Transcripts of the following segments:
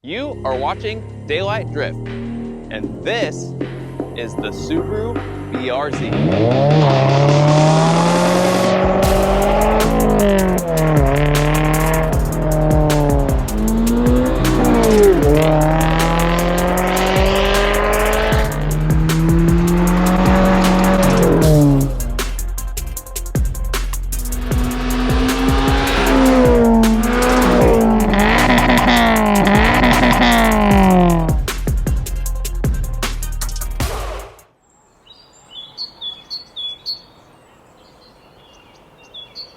You are watching Daylight Drift, and this is the Subaru BRZ.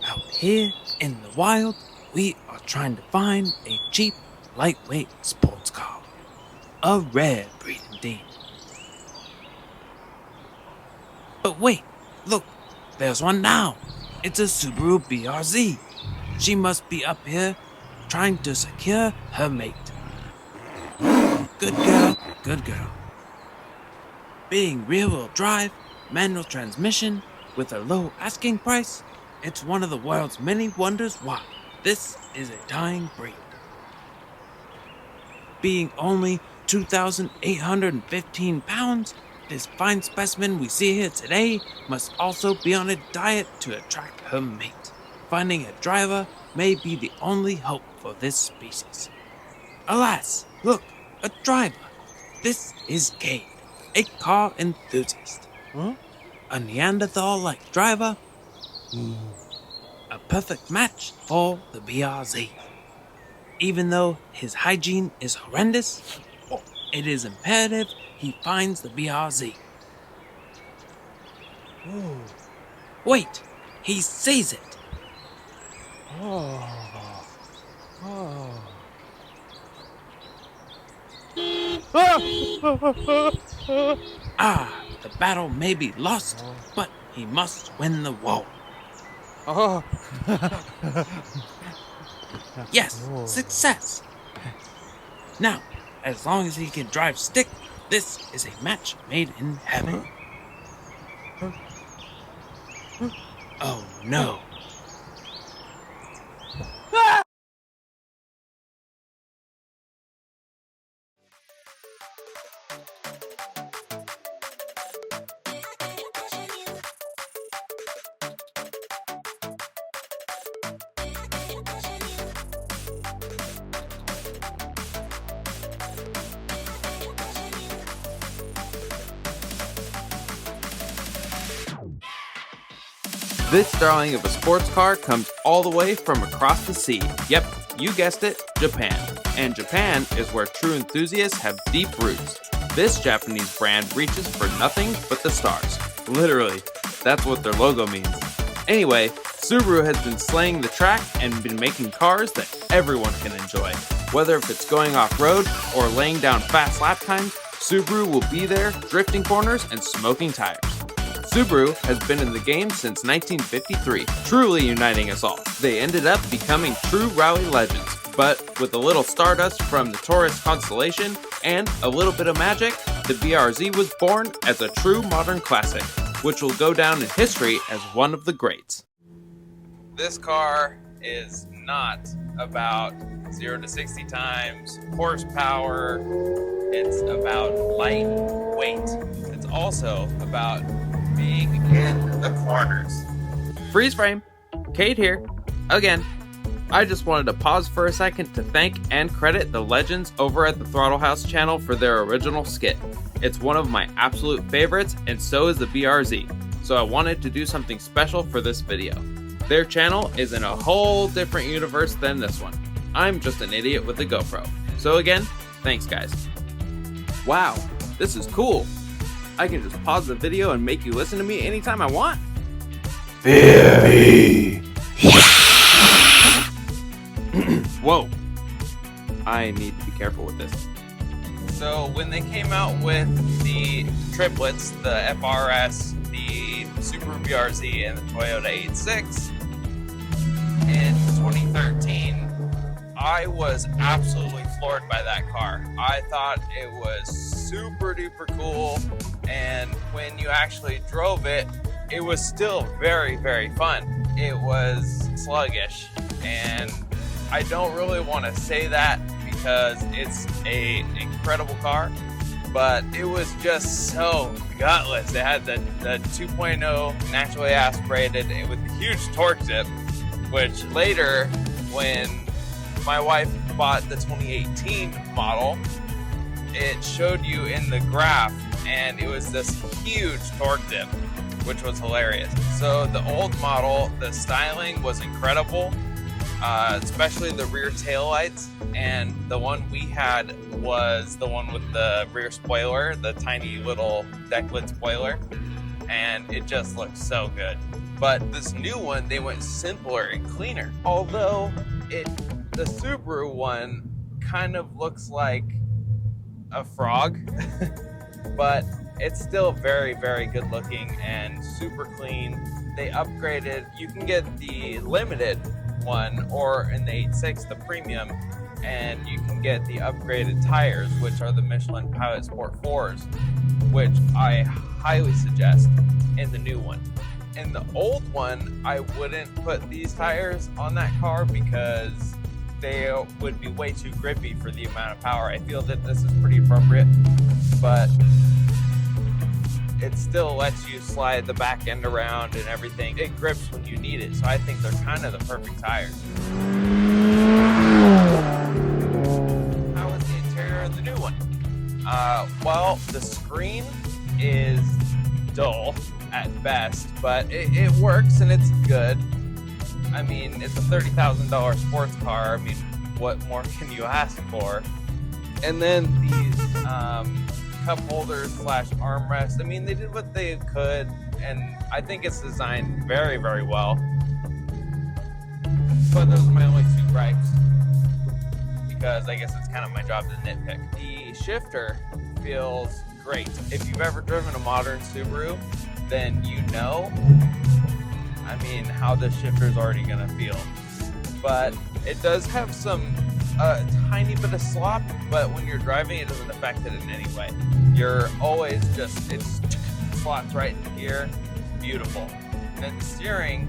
Out here in the wild, we are trying to find a cheap, lightweight sports car. A rare breed indeed. But wait, look, there's one now. It's a Subaru BRZ. She must be up here trying to secure her mate. Good girl, good girl. Being rear-wheel drive, manual transmission, with a low asking price, it's one of the world's many wonders why this is a dying breed. Being only 2,815 pounds, this fine specimen we see here today must also be on a diet to attract her mate. Finding a driver may be the only hope for this species. Alas, look, a driver. This is Cade, a car enthusiast. A Neanderthal-like driver. A perfect match for the BRZ. Even though his hygiene is horrendous, it is imperative he finds the BRZ. Wait, he sees it. The battle may be lost, but he must win the war. Yes, success. Now, as long as he can drive stick, this is a match made in heaven. Oh no. This darling of a sports car comes all the way from across the sea. Yep, you guessed it, Japan. And Japan is where true enthusiasts have deep roots. This Japanese brand reaches for nothing but the stars. Literally, that's what their logo means. Anyway, Subaru has been slaying the track and been making cars that everyone can enjoy. Whether if it's going off-road or laying down fast lap times, Subaru will be there drifting corners and smoking tires. Subaru has been in the game since 1953, truly uniting us all. They ended up becoming true rally legends, but with a little stardust from the Taurus constellation and a little bit of magic, the BRZ was born as a true modern classic, which will go down in history as one of the greats. This car is not about 0 to 60 times, horsepower, it's about lightweight. It's also about being in the corners. Freeze frame, Cade here, again. I just wanted to pause for a second to thank and credit the legends over at the Throttle House channel for their original skit. It's one of my absolute favorites, and so is the BRZ, so I wanted to do something special for this video. Their channel is in a whole different universe than this one. I'm just an idiot with a GoPro. So again, thanks guys. Wow, this is cool. I can just pause the video and make you listen to me anytime I want? Fear me. Whoa. I need to be careful with this. So when they came out with the triplets, the FRS, the Subaru BRZ, and the Toyota 86 in 2013, I was absolutely floored by that car. I thought it was super duper cool, and when you actually drove it, it was still very, very fun. It was sluggish, and I don't really want to say that because it's an incredible car, but it was just so gutless. It had the 2.0 naturally aspirated with a huge torque dip, which later, when my wife bought the 2018 model, it showed you in the graph, and it was this huge torque dip, which was hilarious. So the old model, the styling was incredible, especially the rear taillights, and the one we had was the one with the rear spoiler, the tiny little deck lid spoiler, and it just looked so good. But this new one, they went simpler and cleaner. Although the Subaru one kind of looks like a frog, but it's still very, very good looking and super clean. They upgraded. You can get the limited one, or in the 8.6, the premium, and you can get the upgraded tires, which are the Michelin Pilot Sport 4s, which I highly suggest in the new one. In the old one, I wouldn't put these tires on that car because they would be way too grippy for the amount of power. I feel that this is pretty appropriate, but it still lets you slide the back end around and everything. It grips when you need it, so I think they're kind of the perfect tires. How is the interior of the new one? Well, the screen is dull at best, but it works and it's good. I mean, it's a $30,000 sports car. I mean, what more can you ask for? And then these cup holders / armrest. I mean, they did what they could, and I think it's designed very, very well. But those are my only two gripes, because I guess it's kind of my job to nitpick. The shifter feels great. If you've ever driven a modern Subaru, then you know, I mean, how the shifter is already going to feel. But it does have some tiny bit of slop, but when you're driving, it doesn't affect it in any way. You're always just, it slots right into gear. Beautiful. And then the steering,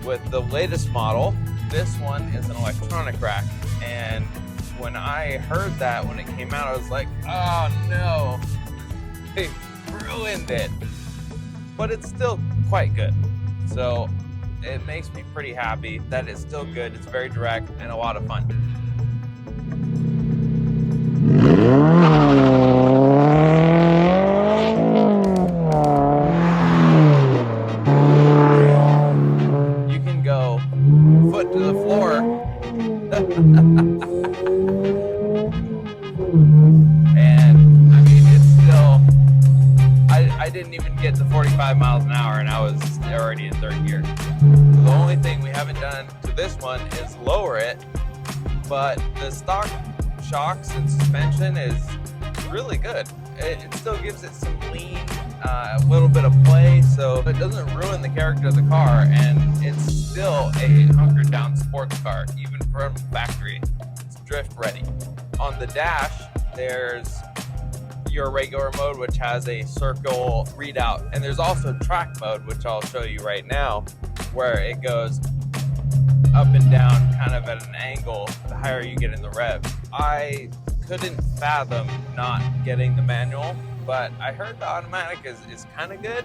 with the latest model, this one is an electronic rack. And when I heard that when it came out, I was like, oh no, they ruined it. But it's still quite good. So it makes me pretty happy that it's still good. It's very direct and a lot of fun. You can go foot to the floor. And I mean, it's still, I didn't even get to 45 miles an hour and I was already in third gear. The only thing we haven't done to this one is lower it, but the stock shocks and suspension is really good. It still gives it some lean, a little bit of play, so it doesn't ruin the character of the car, and it's still a hunkered down sports car, even from factory. It's drift ready. On the dash, there's your regular mode, which has a circle readout, and there's also track mode, which I'll show you right now, where it goes up and down kind of at an angle the higher you get in the revs. I couldn't fathom not getting the manual, but I heard the automatic is kind of good,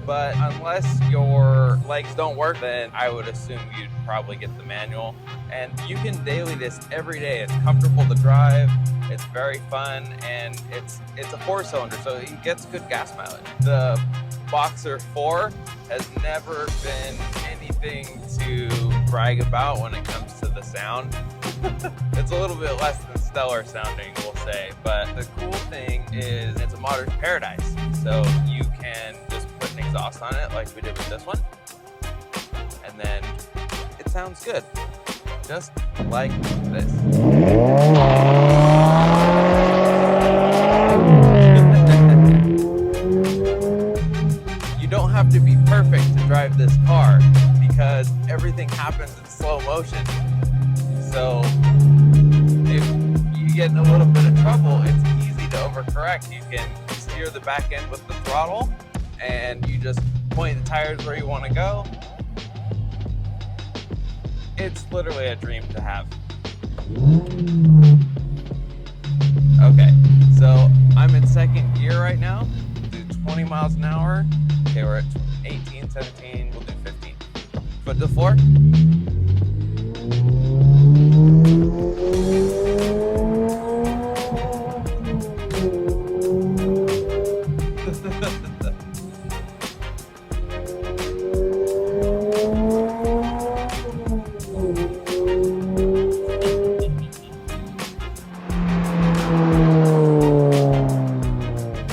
but unless your legs don't work, then I would assume you'd probably get the manual. And you can daily this every day. It's comfortable to drive, it's very fun, and it's a 4-cylinder, so it gets good gas mileage. The Boxer 4 has never been anything to brag about when it comes to the sound. It's a little bit less than stellar sounding, we'll say, but the cool thing is it's a modern paradise. So you can just put an exhaust on it like we did with this one, and then it sounds good, just like this. You don't have to be perfect to drive this car because everything happens in slow motion. So if you get in a little bit of trouble, it's easy to overcorrect. You can steer the back end with the throttle, and you just point the tires where you want to go. It's literally a dream to have. Okay, so I'm in second gear right now. We'll do 20 miles an hour. Okay, we're at 18, 17, we'll do 15. Foot to the floor.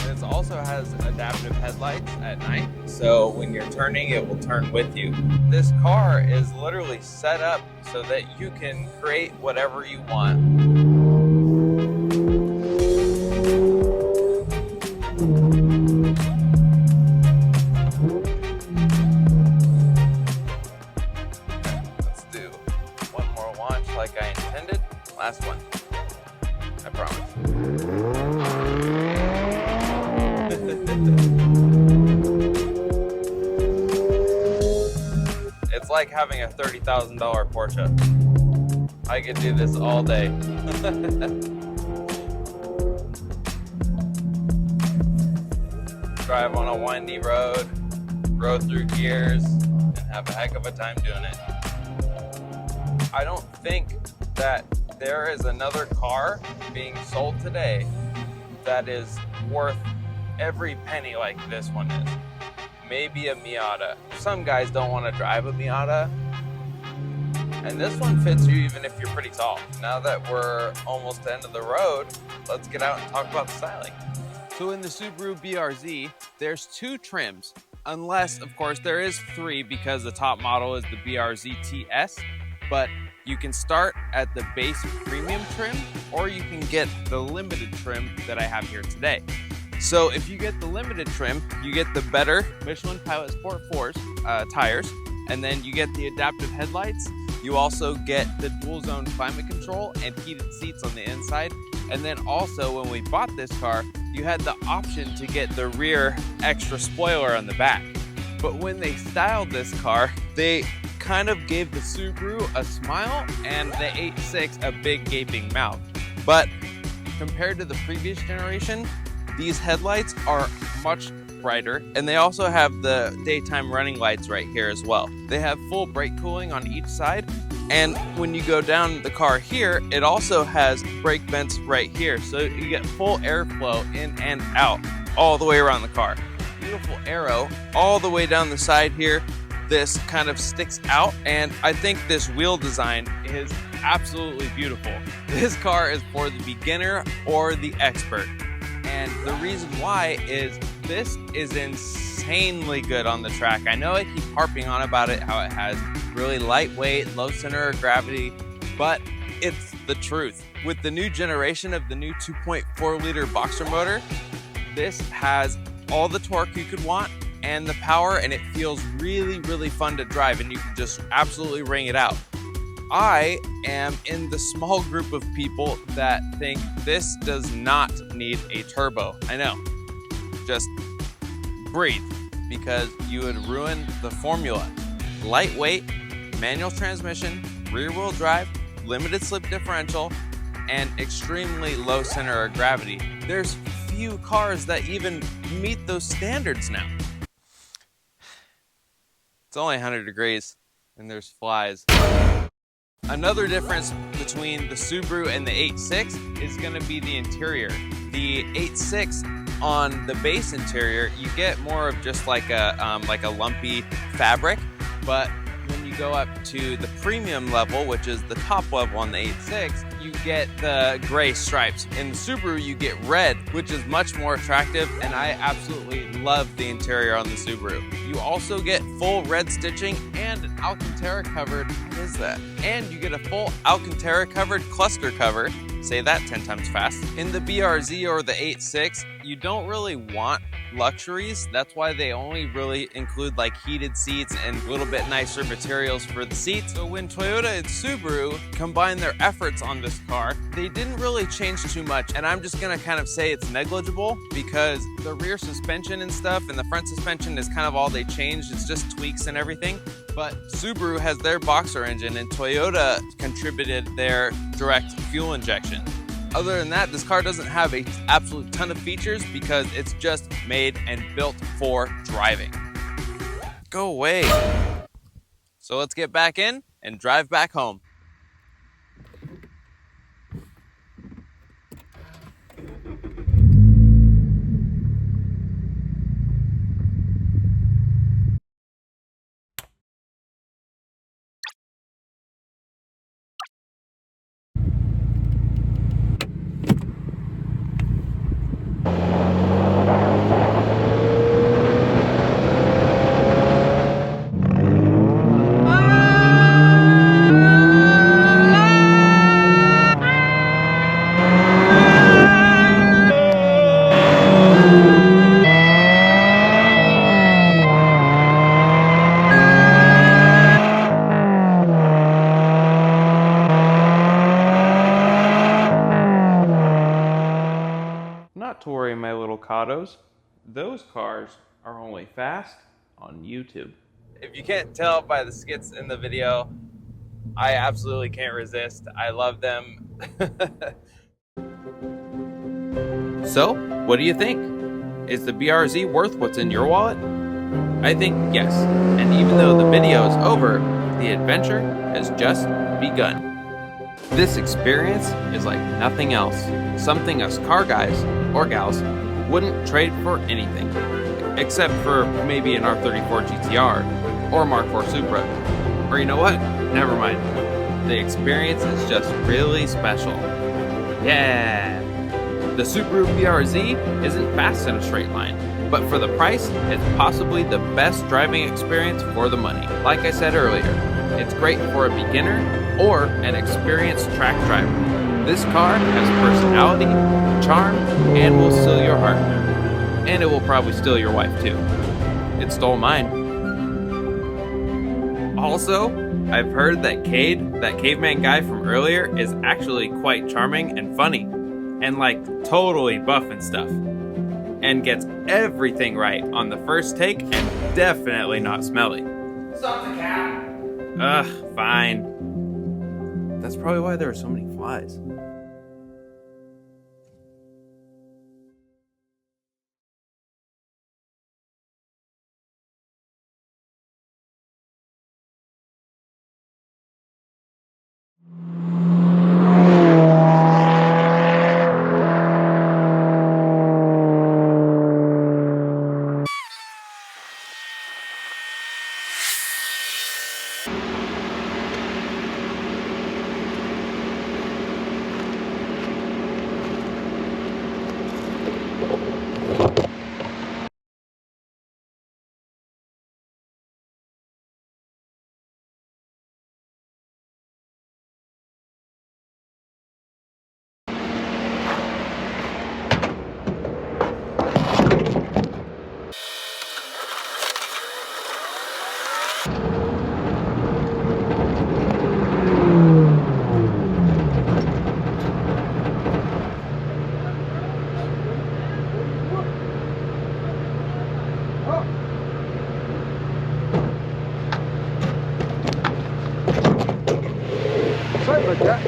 This also has adaptive headlights at night, so when you're turning, it will turn with you. This car is literally set up so that you can create whatever you want. Let's do one more launch like I intended. Last one. I promise. It's like having a $30,000 Porsche. I could do this all day. Drive on a windy road, road through gears, and have a heck of a time doing it. I don't think that there is another car being sold today that is worth every penny like this one is. Maybe a Miata. Some guys don't want to drive a Miata, and this one fits you even if you're pretty tall. Now that we're almost to the end of the road, let's get out and talk about the styling. So in the Subaru BRZ, there's 2 trims, unless of course there is 3 because the top model is the BRZ TS, but you can start at the base premium trim, or you can get the limited trim that I have here today. So if you get the limited trim, you get the better Michelin Pilot Sport 4s tires, and then you get the adaptive headlights. You also get the dual zone climate control and heated seats on the inside. And then also when we bought this car, you had the option to get the rear extra spoiler on the back. But when they styled this car, they kind of gave the Subaru a smile and the 8.6 a big gaping mouth. But compared to the previous generation, these headlights are much brighter, and they also have the daytime running lights right here as well. They have full brake cooling on each side, and when you go down the car here, it also has brake vents right here, so you get full airflow in and out all the way around the car. Beautiful arrow all the way down the side here. This kind of sticks out, and I think this wheel design is absolutely beautiful. This car is for the beginner or the expert. And the reason why is this is insanely good on the track. I know I keep harping on about it, how it has really lightweight, low center of gravity, but it's the truth. With the new generation of the new 2.4 liter boxer motor, this has all the torque you could want and the power, and it feels really, really fun to drive, and you can just absolutely ring it out. I am in the small group of people that think this does not need a turbo. I know, just breathe, because you would ruin the formula. Lightweight, manual transmission, rear wheel drive, limited slip differential, and extremely low center of gravity. There's few cars that even meet those standards now. It's only 100 degrees and there's flies. Another difference between the Subaru and the 8.6 is going to be the interior. The 8.6 on the base interior, you get more of just like a lumpy fabric, but when you go up to the premium level, which is the top level on the 8.6, you get the gray stripes. In the Subaru, you get red, which is much more attractive, and I absolutely love the interior on the Subaru. You also get full red stitching and an Alcantara covered, what is that? And you get a full Alcantara covered cluster cover. Say that 10 times fast. In the BRZ or the 8.6, you don't really want luxuries. That's why they only really include like heated seats and a little bit nicer materials for the seats. So when Toyota and Subaru combined their efforts on this car, they didn't really change too much. And I'm just gonna kind of say it's negligible, because the rear suspension and stuff and the front suspension is kind of all they changed. It's just tweaks and everything. But Subaru has their boxer engine and Toyota contributed their direct fuel injection. Other than that, this car doesn't have an absolute ton of features because it's just made and built for driving. Go away. So let's get back in and drive back home. Not to worry, my little Cottos. Those cars are only fast on YouTube. If you can't tell by the skits in the video, I absolutely can't resist. I love them. So, what do you think? Is the BRZ worth what's in your wallet? I think yes. And even though the video is over, the adventure has just begun. This experience is like nothing else. Something us car guys or gals wouldn't trade for anything, except for maybe an R34 GTR or Mark IV Supra. Or you know what? Never mind. The experience is just really special. Yeah! The Subaru BRZ isn't fast in a straight line, but for the price, it's possibly the best driving experience for the money. Like I said earlier, it's great for a beginner or an experienced track driver. This car has personality, charm, and will steal your heart. And it will probably steal your wife too. It stole mine. Also, I've heard that Cade, that caveman guy from earlier, is actually quite charming and funny. And like totally buff and stuff. And gets everything right on the first take and definitely not smelly. Stop the cat. Ugh, fine. That's probably why there are so many flies. Sorry about that.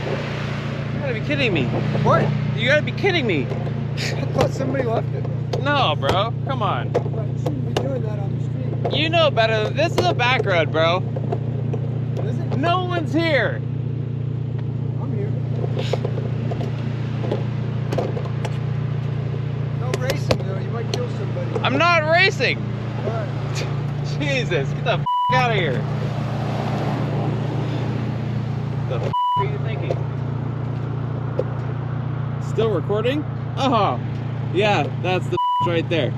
You gotta be kidding me. What? You gotta be kidding me. I thought somebody left it. No, bro. Come on. But you shouldn't be doing that on the street. You know better. This is a back road, bro. Is it? No one's here. I'm here. No racing though, you might kill somebody. I'm not racing. Alright. Jesus, get the out of here. What the are you thinking? Still recording? Oh, yeah, that's the right there.